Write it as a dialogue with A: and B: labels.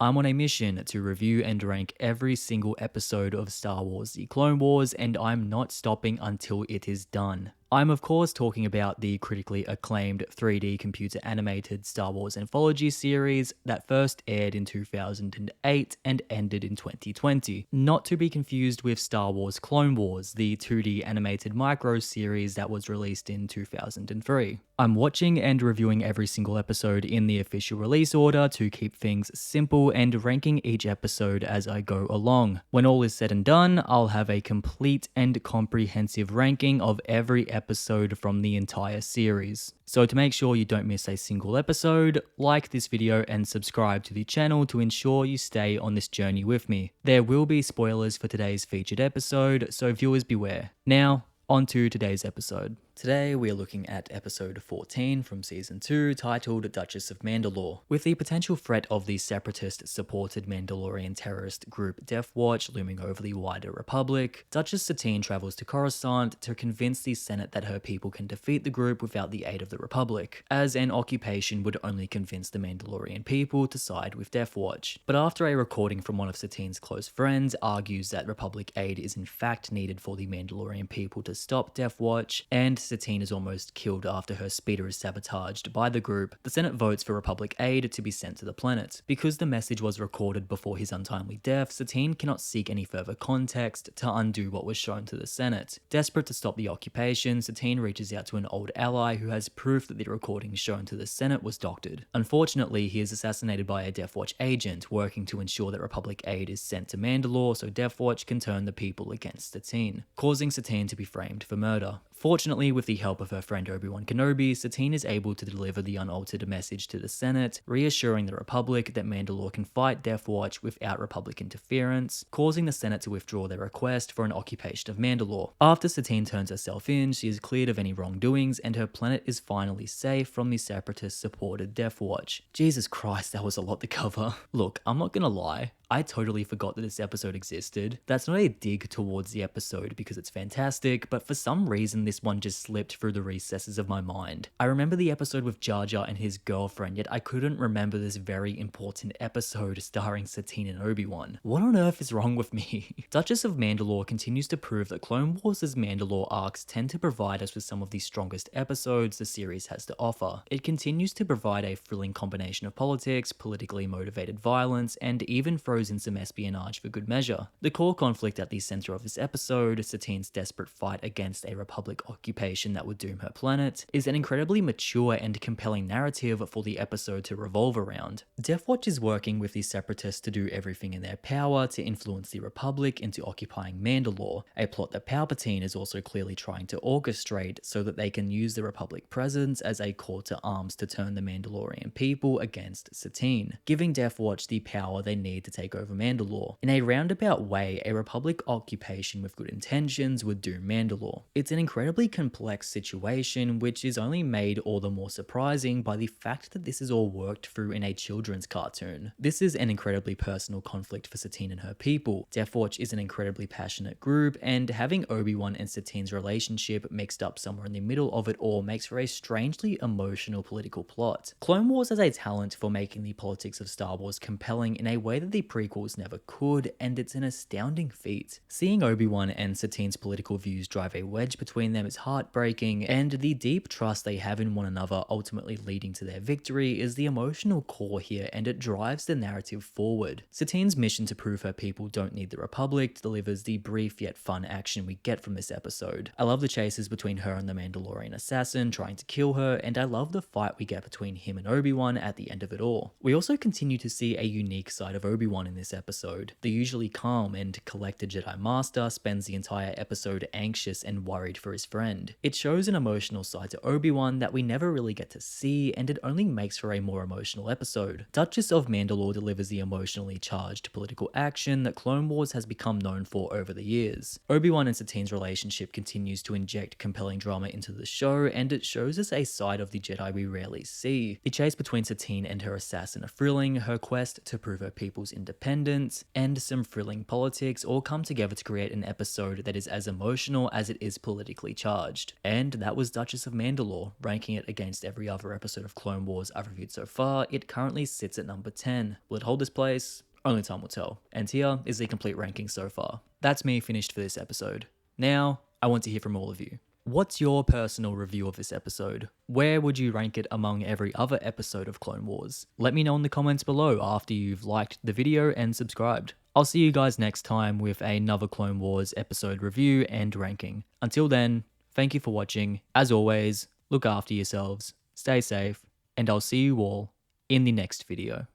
A: I'm on a mission to review and rank every single episode of Star Wars The Clone Wars, and I'm not stopping until it is done. I'm of course talking about the critically acclaimed 3D computer animated Star Wars anthology series that first aired in 2008 and ended in 2020. Not to be confused with Star Wars Clone Wars, the 2D animated micro series that was released in 2003. I'm watching and reviewing every single episode in the official release order to keep things simple and ranking each episode as I go along. When all is said and done, I'll have a complete and comprehensive ranking of every episode from the entire series. So to make sure you don't miss a single episode, like this video and subscribe to the channel to ensure you stay on this journey with me. There will be spoilers for today's featured episode, so viewers beware. Now, on to today's episode. Today we are looking at episode 14 from season 2 titled Duchess of Mandalore. With the potential threat of the separatist-supported Mandalorian terrorist group Death Watch looming over the wider Republic, Duchess Satine travels to Coruscant to convince the Senate that her people can defeat the group without the aid of the Republic, as an occupation would only convince the Mandalorian people to side with Death Watch. But after a recording from one of Satine's close friends argues that Republic aid is in fact needed for the Mandalorian people to stop Death Watch, and Satine is almost killed after her speeder is sabotaged by the group, the Senate votes for Republic aid to be sent to the planet. Because the message was recorded before his untimely death, Satine cannot seek any further context to undo what was shown to the Senate. Desperate to stop the occupation, Satine reaches out to an old ally who has proof that the recording shown to the Senate was doctored. Unfortunately, he is assassinated by a Death Watch agent working to ensure that Republic aid is sent to Mandalore so Death Watch can turn the people against Satine, causing Satine to be framed for murder. Fortunately, with the help of her friend Obi-Wan Kenobi, Satine is able to deliver the unaltered message to the Senate, reassuring the Republic that Mandalore can fight Death Watch without Republic interference, causing the Senate to withdraw their request for an occupation of Mandalore. After Satine turns herself in, she is cleared of any wrongdoings and her planet is finally safe from the separatist-supported Death Watch. Jesus Christ, that was a lot to cover. Look, I'm not gonna lie, I totally forgot that this episode existed. That's not a dig towards the episode because it's fantastic, but for some reason this one just slipped through the recesses of my mind. I remember the episode with Jar Jar and his girlfriend, yet I couldn't remember this very important episode starring Satine and Obi-Wan. What on earth is wrong with me? Duchess of Mandalore continues to prove that Clone Wars' Mandalore arcs tend to provide us with some of the strongest episodes the series has to offer. It continues to provide a thrilling combination of politics, politically motivated violence, and even throws in some espionage for good measure. The core conflict at the center of this episode, Satine's desperate fight against a Republic occupation that would doom her planet, is an incredibly mature and compelling narrative for the episode to revolve around. Death Watch is working with the Separatists to do everything in their power to influence the Republic into occupying Mandalore, a plot that Palpatine is also clearly trying to orchestrate so that they can use the Republic presence as a call to arms to turn the Mandalorian people against Satine, giving Death Watch the power they need to take over Mandalore. In a roundabout way, a Republic occupation with good intentions would doom Mandalore. It's an incredibly complex situation, which is only made all the more surprising by the fact that this is all worked through in a children's cartoon. This is an incredibly personal conflict for Satine and her people. Death Watch is an incredibly passionate group, and having Obi-Wan and Satine's relationship mixed up somewhere in the middle of it all makes for a strangely emotional political plot. Clone Wars has a talent for making the politics of Star Wars compelling in a way that the prequels never could, and it's an astounding feat. Seeing Obi-Wan and Satine's political views drive a wedge between them is heartbreaking, and the deep trust they have in one another ultimately leading to their victory is the emotional core here, and it drives the narrative forward. Satine's mission to prove her people don't need the Republic delivers the brief yet fun action we get from this episode. I love the chases between her and the Mandalorian assassin trying to kill her, and I love the fight we get between him and Obi-Wan at the end of it all. We also continue to see a unique side of Obi-Wan in this episode. The usually calm and collected Jedi Master spends the entire episode anxious and worried for his friend. It shows an emotional side to Obi-Wan that we never really get to see, and it only makes for a more emotional episode. Duchess of Mandalore delivers the emotionally charged political action that Clone Wars has become known for over the years. Obi-Wan and Satine's relationship continues to inject compelling drama into the show, and it shows us a side of the Jedi we rarely see. The chase between Satine and her assassin are thrilling, her quest to prove her people's independence independence, and some thrilling politics all come together to create an episode that is as emotional as it is politically charged. And that was Duchess of Mandalore. Ranking it against every other episode of Clone Wars I've reviewed so far, it currently sits at number 10. Will it hold this place? Only time will tell. And here is the complete ranking so far. That's me finished for this episode. Now, I want to hear from all of you. What's your personal review of this episode? Where would you rank it among every other episode of Clone Wars? Let me know in the comments below after you've liked the video and subscribed. I'll see you guys next time with another Clone Wars episode review and ranking. Until then, thank you for watching. As always, look after yourselves, stay safe, and I'll see you all in the next video.